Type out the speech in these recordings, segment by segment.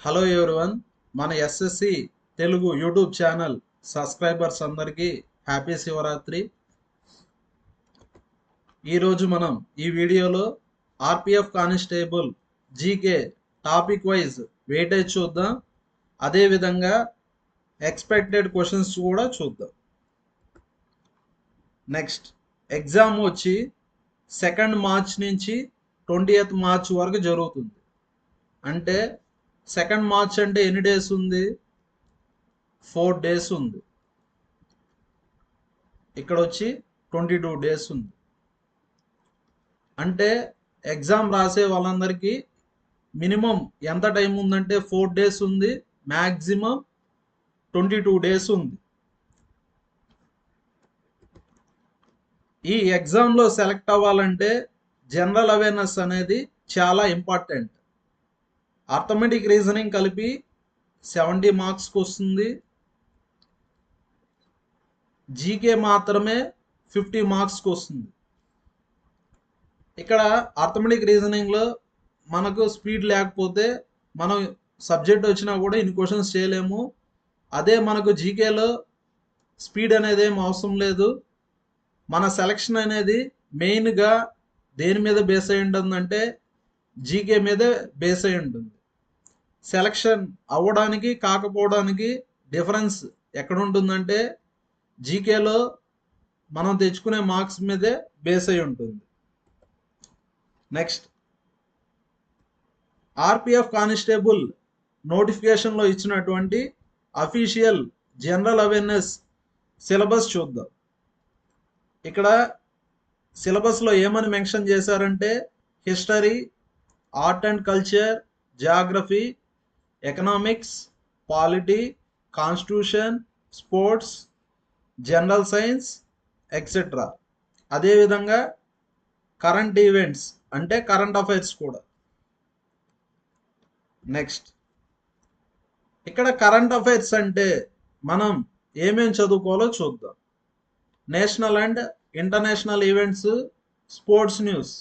Hello everyone, మన SSC Telugu YouTube channel subscribers అందరికీ happy Shivaratri. ఈరోజు మనం ఈ వీడియోలో RPF constable GK topic wise weightage చూద్దాం. అదేవిధంగా ఎక్స్పెక్టెడ్ క్వశ్చన్స్ కూడా చూద్దాం. నెక్స్ట్ ఎగ్జామ్ వచ్చి 2 మార్చ్ నుంచి 20th మార్చ్ వరకు జరుగుతుంది. అంటే 2 మార్చ్ అంటే ఎన్ని డేస్ ఉంది? 4 డేస్ ఉంది. ఇక్కడ వచ్చి 22 డేస్ ఉంది. అంటే ఎగ్జామ్ రాసే వాళ్ళందరికీ మినిమం ఎంత టైం ఉందంటే 4 డేస్ ఉంది, మ్యాక్సిమం 22 డేస్ ఉంది. ఈ ఎగ్జామ్లో సెలెక్ట్ అవ్వాలంటే జనరల్ అవేర్నెస్ అనేది చాలా ఇంపార్టెంట్. అర్థమెటిక్ రీజనింగ్ కలిపి 70 మార్క్స్కి వస్తుంది. జీకే మాత్రమే 50 మార్క్స్కి వస్తుంది. ఇక్కడ అర్థమెటిక్ రీజనింగ్లో మనకు స్పీడ్ లేకపోతే మనం సబ్జెక్ట్ వచ్చినా కూడా ఇన్ని క్వశ్చన్స్ చేయలేము. అదే మనకు జీకేలో స్పీడ్ అనేది ఏం అవసరం లేదు. మన సెలక్షన్ అనేది మెయిన్గా దేని మీద బేస్ అయి ఉంటుందంటే జీకే మీదే బేస్ అయి ఉంటుంది. సెలక్షన్ అవ్వడానికి కాకపోవడానికి డిఫరెన్స్ ఎక్కడ ఉంటుందంటే జీకేలో మనం తెచ్చుకునే మార్క్స్ మీదే బేస్ అయి ఉంటుంది. నెక్స్ట్ ఆర్పిఎఫ్ కానిస్టేబుల్ నోటిఫికేషన్లో ఇచ్చినటువంటి అఫీషియల్ జనరల్ అవేర్నెస్ సిలబస్ చూద్దాం. ఇక్కడ సిలబస్లో ఏమని మెన్షన్ చేశారంటే history, art and culture, geography, economics, polity, constitution, sports, general science etcetera. అదేవిధంగా కరెంట్ ఈవెంట్స్ అంటే కరెంట్ అఫైర్స్ కూడా. నెక్స్ట్ ఇక్కడ కరెంట్ అఫైర్స్ అంటే మనం ఏమేం చదువుకోవాలో చూద్దాం. National and international events, sports news.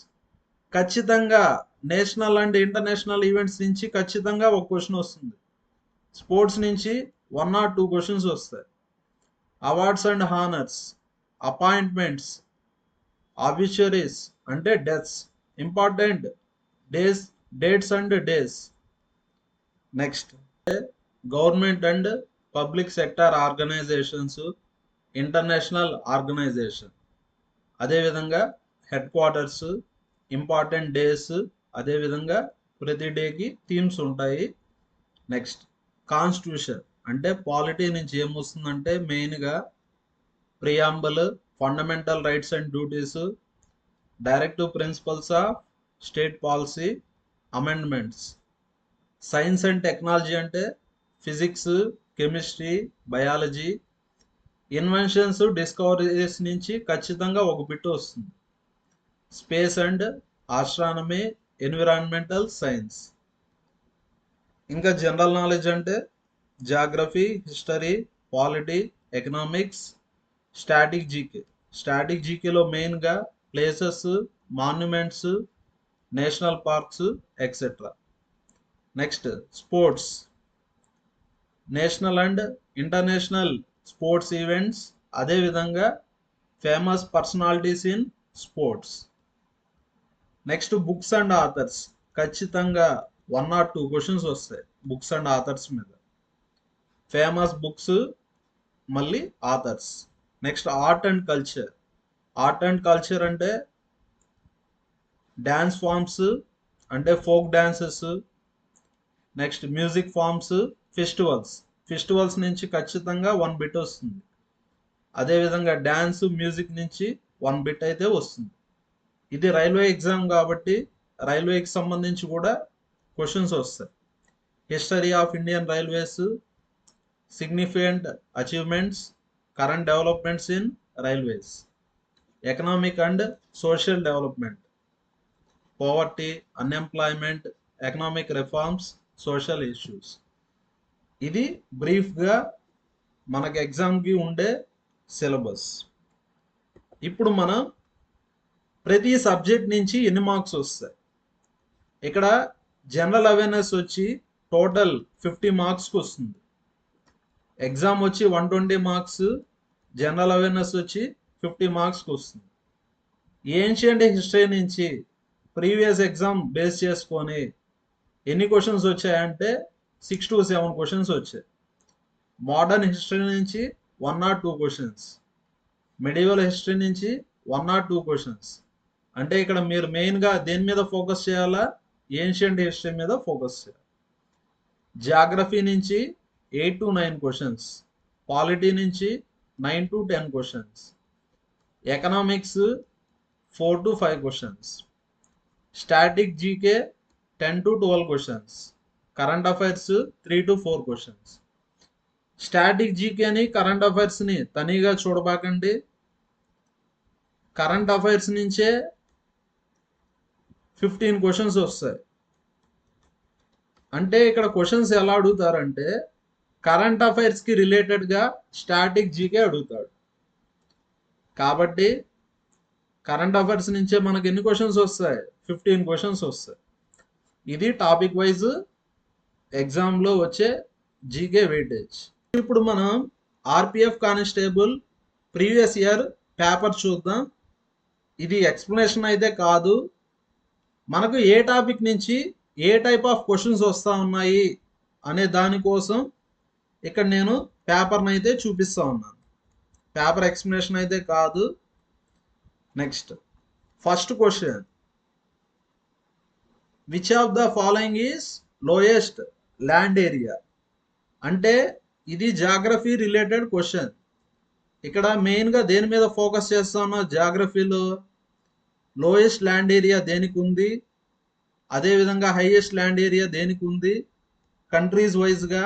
ఖచ్చితంగా నేషనల్ అండ్ ఇంటర్నేషనల్ ఈవెంట్స్ నుంచి ఖచ్చితంగా ఒక క్వశ్చన్ వస్తుంది. స్పోర్ట్స్ నుంచి 1 or 2 క్వశ్చన్స్ వస్తాయి. Awards and honours, appointments, obituaries అంటే deaths, important dates and days. Next government and public sector organisations, international organisation. అదేవిధంగా headquarters, important days, అదేవిధంగా ప్రతి డేకి థీమ్స్ ఉంటాయి. నెక్స్ట్ కాన్స్టిట్యూషన్ అంటే పాలిటీ నుంచి ఏమొస్తుందంటే మెయిన్గా preamble, fundamental rights and duties, directive principles of state policy, amendments. Science and technology అంటే physics, chemistry, biology. Inventions, discoveries నుంచి ఖచ్చితంగా ఒక బిట్ వస్తుంది. Space and astronomy, environmental science. ఇంకా జనరల్ నాలెడ్జ్ అంటే geography, history, polity, economics, static GK. Static జీకేలో మెయిన్గా places, monuments, national parks etcetera. Next sports, national and international sports events, అదేవిధంగా famous personalities in sports. Next books and authors. ఖచ్చితంగా 1 or 2 questions వస్తాయి books and authors మీద. Famous books, మళ్ళీ authors. Next art and culture. Art and culture అంటే dance forms అంటే folk dances. Next music forms, festivals నుంచి ఖచ్చితంగా 1 bit వస్తుంది. అదేవిధంగా డ్యాన్స్, మ్యూజిక్ నుంచి 1 బిట్ అయితే వస్తుంది. ఇది రైల్వే ఎగ్జామ్ కాబట్టి రైల్వేకి సంబంధించి కూడా క్వశ్చన్స్ వస్తాయి. History of Indian railways, significant achievements, current developments in railways. Economic and social development, poverty, unemployment, economic reforms, social issues. ఇది బ్రీఫ్గా మనకి ఎగ్జామ్కి ఉండే సిలబస్. ఇప్పుడు మనం ప్రతి సబ్జెక్ట్ నుంచి ఎన్ని మార్క్స్ వస్తాయి. ఇక్కడ జనరల్ అవేర్నెస్ వచ్చి టోటల్ 50 మార్క్స్కి వస్తుంది. ఎగ్జామ్ వచ్చి 120 మార్క్స్, జనరల్ అవేర్నెస్ వచ్చి 50 మార్క్స్కి వస్తుంది. ఏన్షియంట్ హిస్టరీ నుంచి ప్రీవియస్ ఎగ్జామ్ బేస్ చేసుకొని ఎన్ని క్వశ్చన్స్ వచ్చాయంటే 6 to 7 క్వశ్చన్స్ వచ్చాయి. మోడర్న్ హిస్టరీ నుంచి 1 or 2 క్వశ్చన్స్, మెడివల్ హిస్టరీ నుంచి 1 or 2 క్వశ్చన్స్. అంటే ఇక్కడ మీరు మెయిన్గా దేని మీద ఫోకస్ చేయాలా? ఏన్షియంట్ హిస్టరీ మీద ఫోకస్ చేయాలి. జాగ్రఫీ నుంచి 8 to 9 క్వశ్చన్స్, పాలిటీ నుంచి 9 to 10 questions, economics 4 to 5 questions, static GK 10 to 12 questions, current affairs 3 to 4 questions. Static జీకేని కరెంట్ అఫైర్స్ని తనీగా చూడబాకండి. కరెంట్ అఫైర్స్ నుంచే 15 క్వశ్చన్స్ వస్తాయి. అంటే ఇక్కడ క్వశ్చన్స్ ఎలా అడుగుతారంటే కరెంట్ అఫైర్స్కి రిలేటెడ్గా స్టాటిక్ జీకే అడుగుతాడు. కాబట్టి కరెంట్ అఫైర్స్ నుంచే మనకి ఎన్ని క్వశ్చన్స్ వస్తాయి? 15 క్వశ్చన్స్ వస్తాయి. ఇది టాపిక్ వైజ్ ఎగ్జామ్లో వచ్చే జీకే వెయిటేజ్. ఇప్పుడు మనం RPF constable previous year paper చూద్దాం. ఇది ఎక్స్ప్లెనేషన్ అయితే కాదు, మనకు ఏ టాపిక్ నుంచి ఏ టైప్ ఆఫ్ క్వశ్చన్స్ వస్తూ ఉన్నాయి అనే దానికోసం ఇక్కడ నేను పేపర్ని అయితే చూపిస్తూ ఉన్నాను. పేపర్ ఎక్స్ప్లెనేషన్ అయితే కాదు. Next first question, which of the following is lowest land area? అంటే ఇది జాగ్రఫీ రిలేటెడ్ క్వశ్చన్. ఇక్కడ మెయిన్గా దేని మీద ఫోకస్ చేస్తా ఉన్నా? జాగ్రఫీలో లోయెస్ట్ ల్యాండ్ ఏరియా దేనికి ఉంది, అదేవిధంగా హైయెస్ట్ ల్యాండ్ ఏరియా దేనికి ఉంది, కంట్రీస్ వైజ్గా,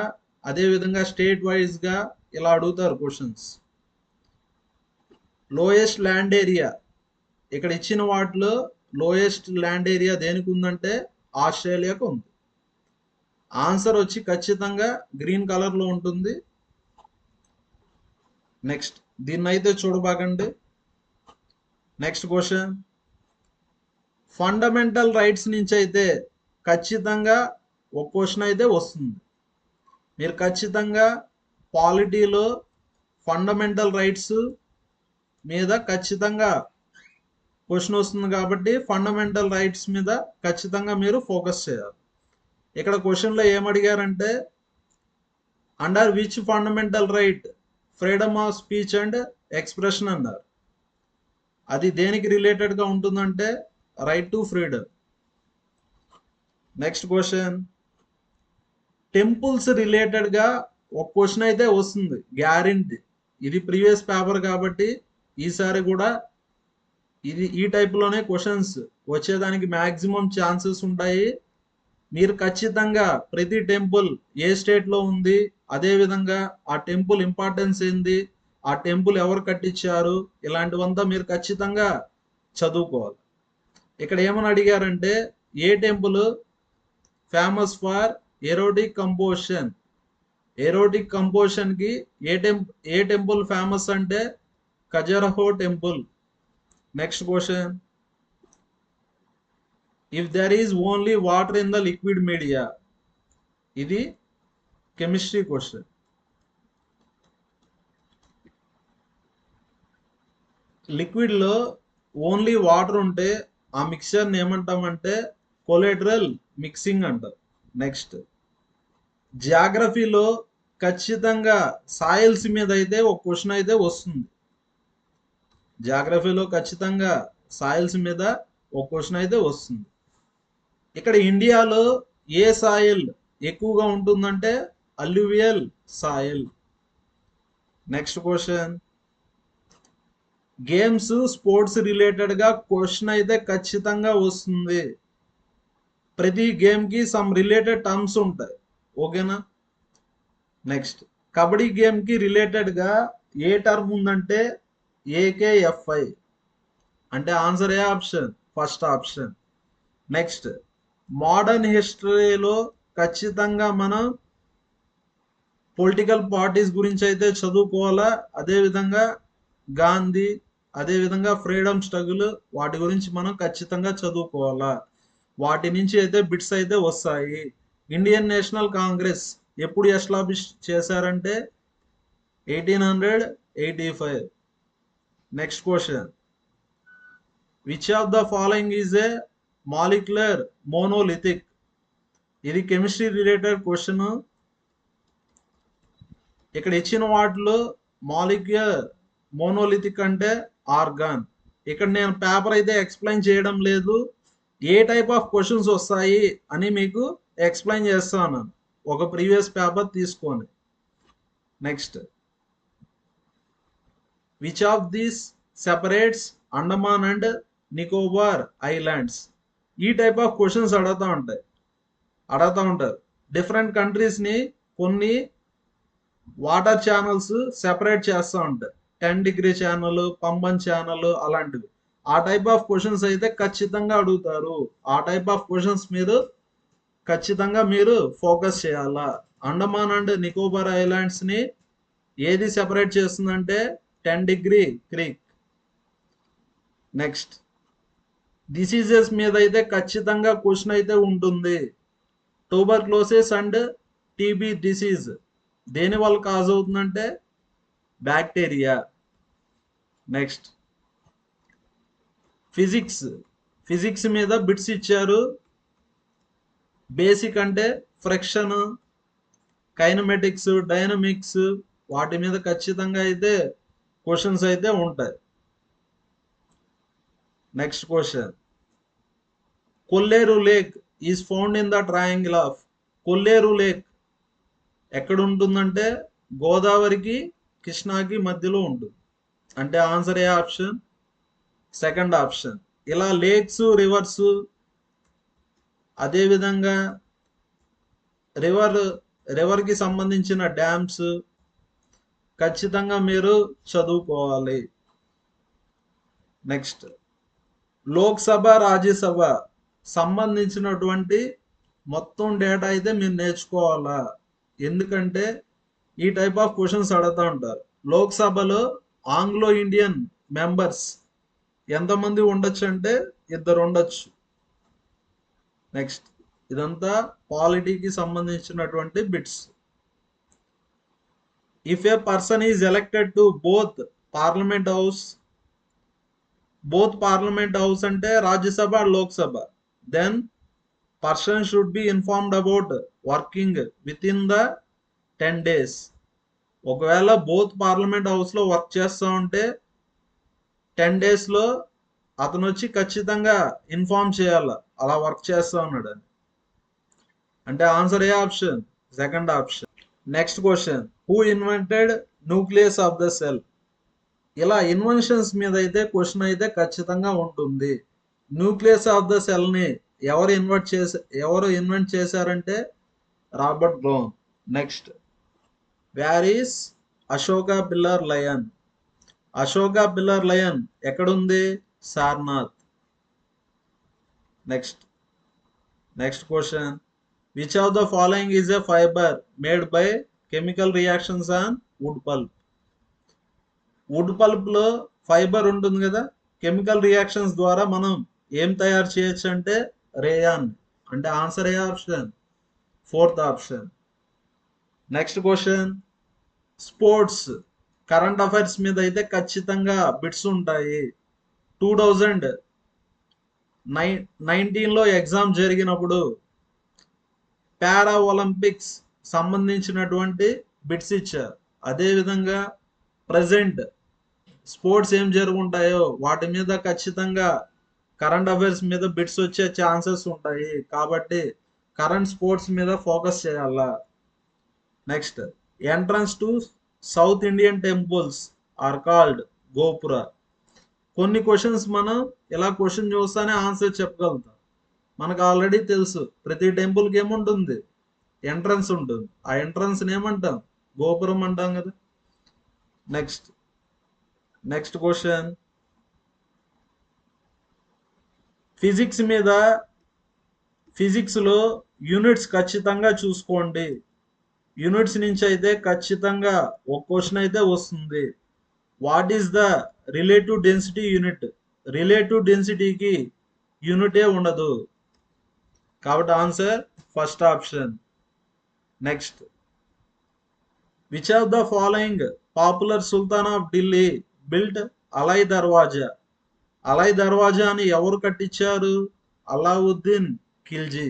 అదేవిధంగా స్టేట్ వైజ్గా ఇలా అడుగుతారు క్వశ్చన్స్. లోయెస్ట్ ల్యాండ్ ఏరియా ఇక్కడ ఇచ్చిన వాటిలో లోయెస్ట్ ల్యాండ్ ఏరియా దేనికి ఉందంటే ఆస్ట్రేలియాకు ఉంది. ఆన్సర్ వచ్చి ఖచ్చితంగా గ్రీన్ కలర్లో ఉంటుంది. నెక్స్ట్ దీన్ని అయితే చూడబాకండి. నెక్స్ట్ క్వశ్చన్, ఫండమెంటల్ రైట్స్ నుంచి అయితే ఖచ్చితంగా ఒక క్వశ్చన్ అయితే వస్తుంది. మీరు ఖచ్చితంగా పాలిటీలో ఫండమెంటల్ రైట్స్ మీద ఖచ్చితంగా క్వశ్చన్ వస్తుంది కాబట్టి ఫండమెంటల్ రైట్స్ మీద ఖచ్చితంగా మీరు ఫోకస్ చేయాలి. ఇక్కడ క్వశ్చన్లో ఏమడిగారంటే under which fundamental right freedom of speech and expression అన్నారు. అది దేనికి రిలేటెడ్గా ఉంటుందంటే right to freedom. Next question, temples రిలేటెడ్గా ఒక క్వశ్చన్ అయితే వస్తుంది గ్యారెంటీ. ఇది ప్రీవియస్ పేపర్ కాబట్టి ఈసారి కూడా ఈ టైప్లోనే క్వశ్చన్స్ వచ్చేదానికి మ్యాక్సిమం ఛాన్సెస్ ఉంటాయి. మీరు ఖచ్చితంగా ప్రతి టెంపుల్ ఏ స్టేట్లో ఉంది, అదేవిధంగా ఆ టెంపుల్ ఇంపార్టెన్స్ ఏంది, ఆ టెంపుల్ ఎవరు కట్టించారు, ఇలాంటివంతా మీరు ఖచ్చితంగా చదువుకోవాలి. ఇక్కడ ఏమని అడిగారంటే ఏ temple famous for erotic composition? Erotic కంపోజిషన్కి ఏ టెంపుల్ ఫేమస్ అంటే Khajuraho temple. Next question, if there is only water in the liquid media? ఇది కెమిస్ట్రీ క్వశ్చన్. లిక్విడ్లో ఓన్లీ వాటర్ ఉంటే ఆ మిక్చర్ని ఏమంటామంటే కొలెటరల్ మిక్సింగ్ అంటారు. నెక్స్ట్ జాగ్రఫీలో ఖచ్చితంగా సాయిల్స్ మీద అయితే ఒక క్వశ్చన్ అయితే వస్తుంది. జాగ్రఫీలో ఖచ్చితంగా సాయిల్స్ మీద ఒక క్వశ్చన్ అయితే వస్తుంది. ఇక్కడ ఇండియాలో ఏ సాయిల్ ఎక్కువగా ఉంటుందంటే alluvial soil. Next question, games sports రిలేటెడ్గా క్వశ్చన్ అయితే ఖచ్చితంగా వస్తుంది. ప్రతి గేమ్కి సమ్ రిలేటెడ్ టర్మ్స్ ఉంటాయి, ఓకేనా? నెక్స్ట్ కబడ్డీ గేమ్కి రిలేటెడ్గా ఏ టర్మ్ ఉందంటే ఏకేఎఫ్ఐ. అంటే ఆన్సర్ ఏ option? First option. Next modern history ఖచ్చితంగా మనం పొలిటికల్ పార్టీస్ గురించి అయితే చదువుకోవాలా, అదేవిధంగా గాంధీ, అదేవిధంగా ఫ్రీడమ్ స్ట్రగుల్, వాటి గురించి మనం ఖచ్చితంగా చదువుకోవాలా. వాటి నుంచి అయితే బిట్స్ అయితే వస్తాయి. ఇండియన్ నేషనల్ కాంగ్రెస్ ఎప్పుడు ఎస్టాబ్లిష్ చేశారంటే 1885. Next question, which of the following is a molecular monolithic? ఇది కెమిస్ట్రీ రిలేటెడ్ క్వశ్చన్. ఇక్కడ ఇచ్చిన వాటిలో మాలిక్యులర్ మోనోలిథిక్ అంటే ఆర్గాన్. ఇక్కడ నేను పేపర్ అయితే ఎక్స్ప్లెయిన్ చేయడం లేదు, ఏ టైప్ ఆఫ్ క్వశ్చన్స్ వస్తాయి అని మీకు ఎక్స్ప్లెయిన్ చేస్తాను ఒక ప్రీవియస్ పేపర్ తీసుకొని. Next, which of these separates Andaman and Nicobar islands? ఈ టైప్ ఆఫ్ క్వశ్చన్స్ అడుగుతూ ఉంటారు. డిఫరెంట్ కంట్రీస్ని కొన్ని వాటర్ ఛానల్స్ సెపరేట్ చేస్తూ ఉంటారు. 10 డిగ్రీ ఛానల్, పంబన్ ఛానల్ అలాంటివి. ఆ టైప్ ఆఫ్ క్వశ్చన్స్ అయితే ఖచ్చితంగా అడుగుతారు. ఆ టైప్ ఆఫ్ క్వశ్చన్స్ మీరు ఖచ్చితంగా మీరు ఫోకస్ చేయాలా. అండమాన్ అండ్ నికోబార్ ఐలాండ్స్ని ఏది సెపరేట్ చేస్తుందంటే 10 డిగ్రీ క్రీక్. నెక్స్ట్, డిసీజెస్ మీద అయితే ఖచ్చితంగా క్వశ్చన్ అయితే ఉంటుంది. ట్యూబర్క్లోసిస్ అండ్ టీబీ డిసీజ్ దేని వల్ల కాజ్ అవుతుందంటే బ్యాక్టీరియా. నెక్స్ట్, ఫిజిక్స్ మీద బిట్స్ ఇచ్చారు. బేసిక్ అంటే ఫ్రిక్షన్, కైనమెటిక్స్, డైనమిక్స్, వాటి మీద ఖచ్చితంగా అయితే క్వశ్చన్స్ అయితే ఉంటాయి. Next question, Kolleru lake is found in the triangle of? Kolleru lake ఎక్కడ ఉంటుందంటే గోదావరికి కృష్ణాకి మధ్యలో ఉంటుంది. అంటే ఆన్సర్ ఏ ఆప్షన్? Second option. ఇలా లేక్స్, రివర్స్, అదేవిధంగా రివర్కి సంబంధించిన డ్యామ్స్ ఖచ్చితంగా మీరు చదువుకోవాలి. నెక్స్ట్, లోక్సభ, రాజ్యసభ సంబంధించినటువంటి మొత్తం డేటా అయితే మీరు నేర్చుకోవాలా. ఎందుకంటే ఈ టైప్ ఆఫ్ క్వశ్చన్స్ అడుగుతూ ఉంటారు. లోక్సభలో ఆంగ్లో ఇండియన్ మెంబర్స్ ఎంతమంది ఉండొచ్చు అంటే 2 ఉండొచ్చు. నెక్స్ట్, ఇదంతా పాలిటీకి సంబంధించినటువంటి bits. If a person is elected to both parliament house అంటే Rajya Sabha, Lok Sabha, then person should be informed about working with in the 10 days. ఒకవేళ బోత్ పార్లమెంట్ హౌస్లో వర్క్ చేస్తూ ఉంటే 10 daysలో అతను వచ్చి ఖచ్చితంగా ఇన్ఫార్మ్ చేయాలి అలా వర్క్ చేస్తూ ఉన్నాడు అని. అంటే ఆన్సర్ ఏ option? Second option. Next question, who invented nucleus of the cell? ఇలా ఇన్వెన్షన్స్ మీద అయితే క్వశ్చన్ అయితే ఖచ్చితంగా ఉంటుంది. న్యూక్లియస్ ఆఫ్ ద సెల్ని ఎవరు ఇన్వెంట్ చేశారంటే Robert Brown. Next, where is Ashoka pillar lion? Ashoka pillar lion ఎక్కడుంది? Sarnath. Next question, which of the following is a fibre made by chemical reactions on wood pulp? Wood పల్ప్లో fibre ఉంటుంది కదా, chemical reactions ద్వారా మనం ఏం తయారు చేయొచ్చు అంటే రేయాన్. అంటే ఆన్సర్ ఏ option? Fourth option. Next question, sports current affairs మీద అయితే ఖచ్చితంగా బిట్స్ ఉంటాయి. 2019లో ఎగ్జామ్ జరిగినప్పుడు పారా ఒలింపిక్స్ సంబంధించినటువంటి బిట్స్ ఇచ్చారు. అదేవిధంగా ప్రజెంట్ స్పోర్ట్స్ ఏం జరుగుంటాయో వాటి మీద ఖచ్చితంగా కరెంట్ అఫైర్స్ మీద బిట్స్ వచ్చే ఛాన్సెస్ ఉంటాయి. కాబట్టి కరెంట్ స్పోర్ట్స్ మీద ఫోకస్ చేయాలా. Next, entrance to south Indian temples are called gopura. కొన్ని క్వశ్చన్స్ మనం ఇలా క్వశ్చన్ చూస్తానే ఆన్సర్ చెప్పగలుగుతాం. మనకు ఆల్రెడీ తెలుసు ప్రతి టెంపుల్కి ఏముంటుంది? ఎంట్రన్స్ ఉంటుంది. ఆ ఎంట్రన్స్ ఏమంటాం? గోపురం అంటాం కదా. నెక్స్ట్ క్వశ్చన్, ఫిజిక్స్లో యూనిట్స్ ఖచ్చితంగా చూసుకోండి. యూనిట్స్ నుంచి అయితే ఖచ్చితంగా ఒక క్వశ్చన్ అయితే వస్తుంది. What is the relative density unit? Relative డెన్సిటీకి యూనిటే ఉండదు. కాబట్టి answer first option. Next, which of the following popular sultan of Delhi built Alai Darwaza? Alai దర్వాజాని ఎవరు కట్టించారు? అలావుద్దీన్ ఖిల్జీ.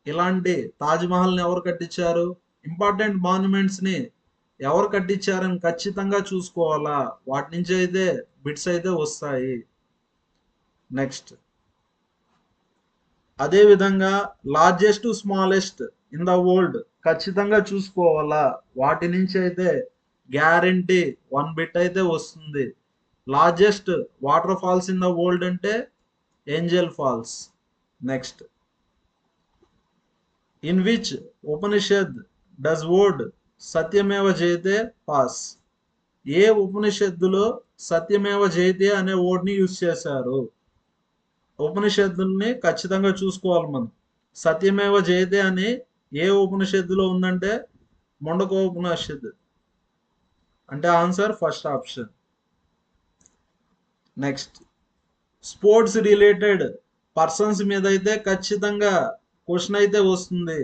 ఇలాంటి తాజ్ మహల్ ని ఎవరు కట్టించారు? ఇంపార్టెంట్ మాన్యుమెంట్స్ ని ఎవరు కట్టించారని ఖచ్చితంగా చూసుకోవాలా, వాటి నుంచి అయితే బిట్స్ అయితే వస్తాయి. నెక్స్ట్, అదే విధంగా largest smallest in the world ఖచ్చితంగా చూసుకోవాలా, వాటి నుంచి అయితే గ్యారంటీ 1 బిట్ అయితే వస్తుంది. Largest water falls in the world అంటే Angel falls. Next, in which Upanishad does word Satyameva Jayate pass? ఏ ఉపనిషత్తులో సత్యమేవ జయతే అనే వర్డ్ ని యూజ్ చేశారు? ఉపనిషత్తుల్ని ఖచ్చితంగా చూసుకోవాలి మనం. సత్యమేవ జయతే అని ఏ ఉపనిషత్తులో ఉందంటే ముండకోపనిషత్తు. అంటే answer first option. Next, sports related persons మీద అయితే ఖచ్చితంగా క్వశ్చన్ అయితే వస్తుంది.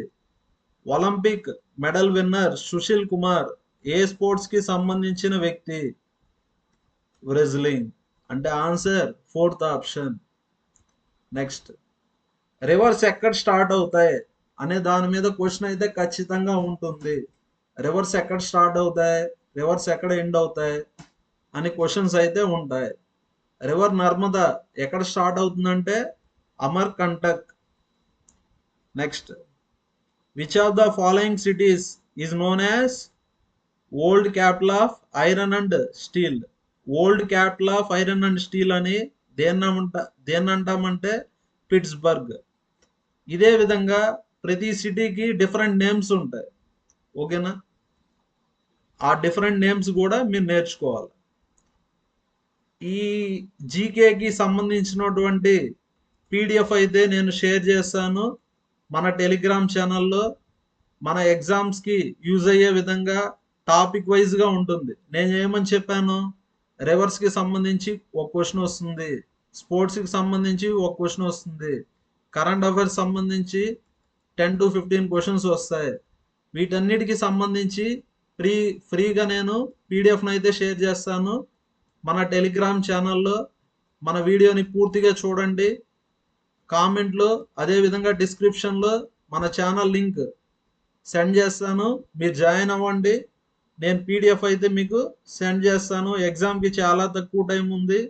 Olympic medal winner Sushil Kumar ఏ స్పోర్ట్స్ కి సంబంధించిన వ్యక్తి? రెజ్లింగ్. అంటే answer fourth option. Next, rivers ఎక్కడ స్టార్ట్ అవుతాయి అనే దాని మీద క్వశ్చన్ అయితే ఖచ్చితంగా ఉంటుంది. రివర్స్ ఎక్కడ స్టార్ట్ అవుతాయి, రివర్స్ ఎక్కడ ఎండ్ అవుతాయి అని క్వశ్చన్స్ అయితే ఉంటాయి. రివర్ నర్మదా ఎక్కడ స్టార్ట్ అవుతుందంటే Amarkantak. Next, which of the following cities is known as old capital of iron and steel? Old capital of iron and steel అని దేన్ని అంటామంటే పిట్స్బర్గ్. ఇదే విధంగా ప్రతి సిటీకి డిఫరెంట్ నేమ్స్ ఉంటాయి. ఓకేనా? ఆ డిఫరెంట్ నేమ్స్ కూడా మీరు నేర్చుకోవాలి. ఈ జీకేకి సంబంధించినటువంటి పీడిఎఫ్ అయితే నేను షేర్ చేస్తాను మన టెలిగ్రామ్ ఛానల్లో. మన ఎగ్జామ్స్కి యూజ్ అయ్యే విధంగా టాపిక్ వైజ్గా ఉంటుంది. నేను ఏమని చెప్పాను, రివర్స్కి సంబంధించి ఒక క్వశ్చన్ వస్తుంది, స్పోర్ట్స్కి సంబంధించి ఒక క్వశ్చన్ వస్తుంది, కరెంట్ అఫైర్స్ సంబంధించి 10 to 15 క్వశ్చన్స్ వస్తాయి. వీటన్నిటికి సంబంధించి ఫ్రీగా నేను పీడిఎఫ్ను అయితే షేర్ చేస్తాను మన టెలిగ్రామ్ ఛానల్లో. మన వీడియోని పూర్తిగా చూడండి. కామెంట్లో అదేవిధంగా డిస్క్రిప్షన్లో మన ఛానల్ లింక్ సెండ్ చేస్తాను, మీరు జాయిన్ అవ్వండి. నేను పీడిఎఫ్ అయితే మీకు సెండ్ చేస్తాను. ఎగ్జామ్కి చాలా తక్కువ టైం ఉంది.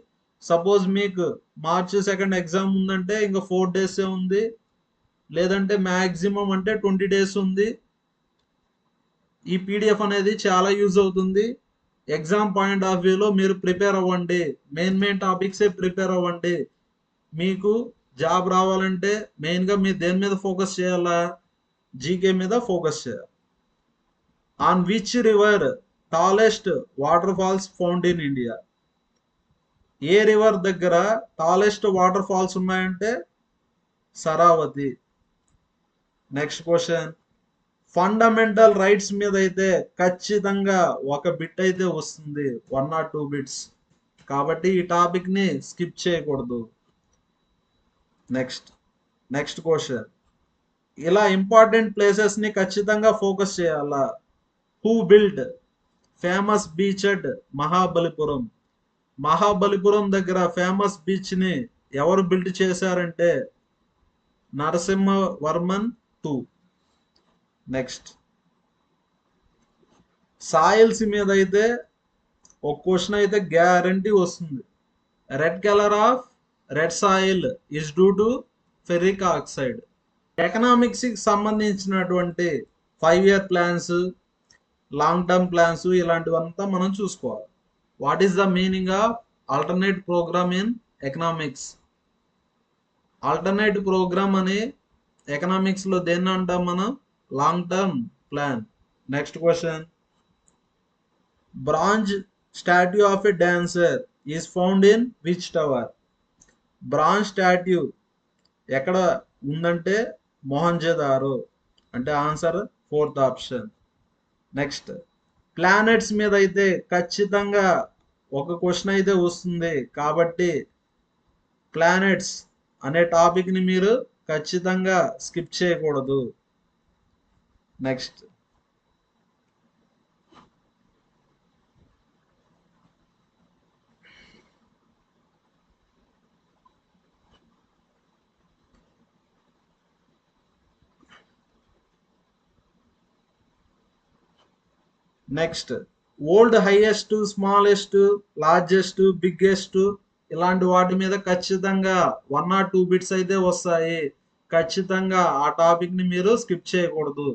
సపోజ్ మీకు March 2 ఎగ్జామ్ ఉందంటే ఇంకా 4 days ఉంది, లేదంటే మ్యాక్సిమం అంటే 20 days ఉంది. ఈ పీడిఎఫ్ అనేది చాలా యూజ్ అవుతుంది. ఎగ్జామ్ పాయింట్ ఆఫ్ వ్యూలో మీరు ప్రిపేర్ అవ్వండి. మెయిన్ టాపిక్సే ప్రిపేర్ అవ్వండి. మీకు జాబ్ రావాలంటే మెయిన్గా మీరు దేని మీద ఫోకస్ చేయాలా? జీకే మీద ఫోకస్ చేయాలి. On which river tallest waterfalls found in India? ఏ రివర్ దగ్గర టాలెస్ట్ వాటర్ ఫాల్స్ ఉన్నాయంటే Sharavathi. Next question, fundamental rights మీద అయితే ఖచ్చితంగా ఒక బిట్ అయితే వస్తుంది, 1 or 2 బిట్స్. కాబట్టి ఈ టాపిక్ ని స్కిప్ చేయకూడదు. నెక్స్ట్ క్వశ్చన్, ఇలా ఇంపార్టెంట్ ప్లేసెస్ ని ఖచ్చితంగా ఫోకస్ చేయాలా? Who build famous beach at Mahabalipuram? Mahabalipuram దగ్గర ఫేమస్ బీచ్ ని ఎవరు బిల్డ్ చేశారంటే నరసింహవర్మన్ 2. నెక్స్ట్, సాయిల్స్ మీద అయితే ఒక క్వశ్చన్ అయితే గ్యారంటీ వస్తుంది. Red colour of red soil is due to ferric oxide. Economics కి సంబంధించినటువంటి 5-year plans, long term plans ఇలాంటివంతా మనం చూసుకోవాలి. What is the meaning of alternate program in economics? Alternate program అని ఎకనామిక్స్ లో దేన్ని అంటాం మనం? Long term plan. Next question, bronze statue of a dancer is found in which tower? Bronze statue ఎక్కడ ఉందంటే మొహంజదారో. అంటే answer 4th option. Next, planets మీద అయితే ఖచ్చితంగా ఒక క్వశ్చన్ అయితే వస్తుంది. కాబట్టి ప్లానెట్స్ అనే టాపిక్ ని మీరు ఖచ్చితంగా స్కిప్ చేయకూడదు. Next next old highest, smallest, largest, biggest ఇలాంటి వాటి మీద ఖచ్చితంగా 1 or 2 బిట్స్ అయితే వస్తాయి. ఖచ్చితంగా ఆ టాపిక్ ని మీరు స్కిప్ చేయకూడదు.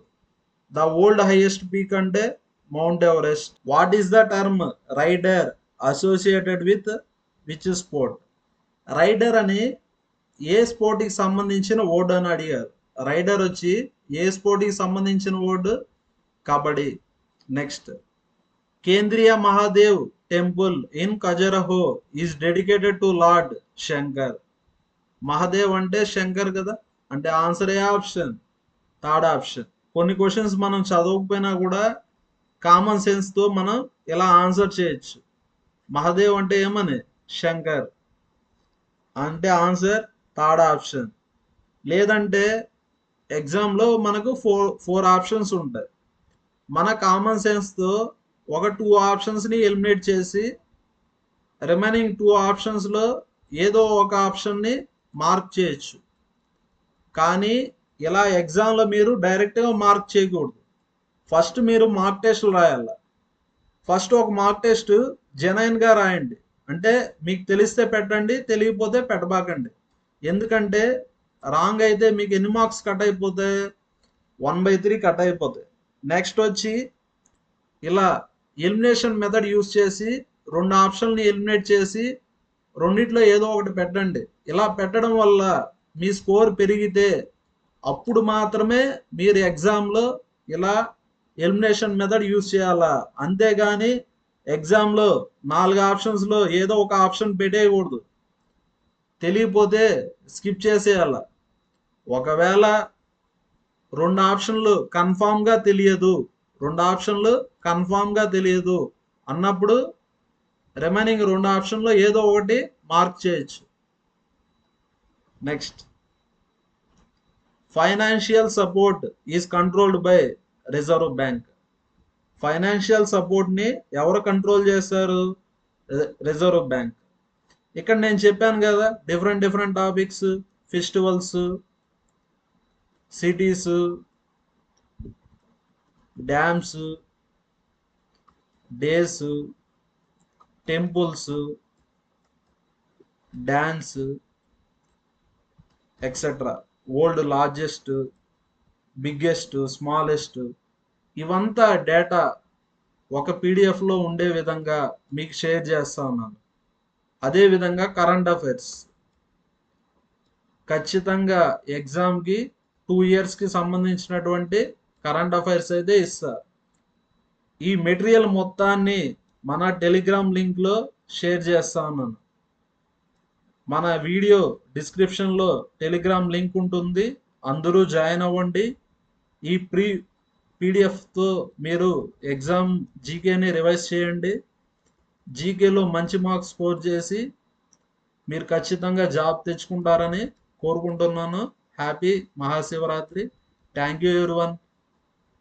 ద ఓల్డ్ హైయెస్ట్ పీక్ అంటే mount Everest. What is the term rider associated with which sport? Rider అని ఏ స్పోర్ట్ కి సంబంధించిన వర్డ్ అని అడిగారు. రైడర్ వచ్చి ఏ స్పోర్ట్ కి సంబంధించిన వర్డ్? కబడ్డీ. నెక్స్ట్ కేంద్రీయ Mahadev temple in Khajuraho is dedicated to lord Shankar. Mahadev అంటే శంకర్ కదా, అంటే ఆన్సర్ ఏ ఆప్షన్? Third option. కొన్ని క్వశ్చన్స్ మనం చదవకపోయినా కూడా కామన్ సెన్స్ తో మనం ఇలా ఆన్సర్ చేయొచ్చు. మహాదేవ్ అంటే ఏమని? శంకర్. అంటే ఆన్సర్ థర్డ్ ఆప్షన్. లేదంటే ఎగ్జామ్లో మనకు ఫోర్ ఆప్షన్స్ ఉంటాయి. మన కామన్ సెన్స్తో ఒక 2 ఆప్షన్స్ని ఎలిమినేట్ చేసి రిమైనింగ్ 2 ఆప్షన్స్లో ఏదో ఒక ఆప్షన్ని మార్క్ చేయొచ్చు. కానీ ఇలా ఎగ్జామ్లో మీరు డైరెక్ట్గా మార్క్ చేయకూడదు. ఫస్ట్ మీరు మార్క్ టెస్ట్లు రాయాలి. ఫస్ట్ ఒక మార్క్ టెస్ట్ జెన్యున్గా రాయండి. అంటే మీకు తెలిస్తే పెట్టండి, తెలియకపోతే పెట్టబాకండి. ఎందుకంటే రాంగ్ అయితే మీకు ఎన్ని మార్క్స్ కట్ అయిపోతాయి? 1/3 కట్ అయిపోతాయి. నెక్స్ట్ వచ్చి ఇలా ఎలిమినేషన్ మెథడ్ యూస్ చేసి 2 ఆప్షన్ని ఎలిమినేట్ చేసి రెండిట్లో ఏదో ఒకటి పెట్టండి. ఇలా పెట్టడం వల్ల మీ స్కోర్ పెరిగితే అప్పుడు మాత్రమే మీరు ఎగ్జామ్లో ఇలా ఎలిమినేషన్ మెథడ్ యూస్ చేయాలా. అంతేగాని ఎగ్జామ్లో 4 ఆప్షన్స్లో ఏదో ఒక ఆప్షన్ పెట్టేయకూడదు. తెలియపోతే స్కిప్ చేసేయాల. ఒకవేళ 2 ఆప్షన్లు కన్ఫామ్గా తెలియదు, 2 ఆప్షన్లు కన్ఫామ్గా తెలియదు అన్నప్పుడు రిమైనింగ్ 2 ఆప్షన్లో ఏదో ఒకటి మార్క్ చేయొచ్చు. Next financial support is controlled by reserve bank. Financial సపోర్ట్ని ఎవరు కంట్రోల్ చేస్తారు? Reserve bank. ఇక్కడ నేను చెప్పాను కదా different topics, festivals, cities, dams, days, temples, dance etcetera, old, largest, biggest, smallest, ఇవంతా డేటా ఒక పీడిఎఫ్లో ఉండే విధంగా మీకు షేర్ చేస్తా ఉన్నాను. అదేవిధంగా కరెంట్ అఫైర్స్ ఖచ్చితంగా ఎగ్జామ్కి 2 ఇయర్స్కి సంబంధించినటువంటి కరెంట్ అఫైర్స్ అయితే ఇస్తారు. ఈ మెటీరియల్ మొత్తాన్ని మన టెలిగ్రామ్ లింక్లో షేర్ చేస్తా ఉన్నాను. మన వీడియో డిస్క్రిప్షన్లో టెలిగ్రామ్ లింక్ ఉంటుంది, అందరూ జాయిన్ అవ్వండి. ఈ పీడిఎఫ్తో మీరు ఎగ్జామ్ జీకేని రివైజ్ చేయండి. జీకేలో మంచి మార్క్స్ స్కోర్ చేసి మీరు ఖచ్చితంగా జాబ్ తెచ్చుకుంటారని కోరుకుంటున్నాను. Happy Mahashivratri. Thank you everyone.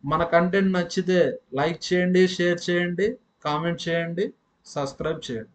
మన కంటెంట్ నచ్చితే లైక్ చేయండి, షేర్ చేయండి, కామెంట్ చేయండి, సబ్స్క్రైబ్ చేయండి.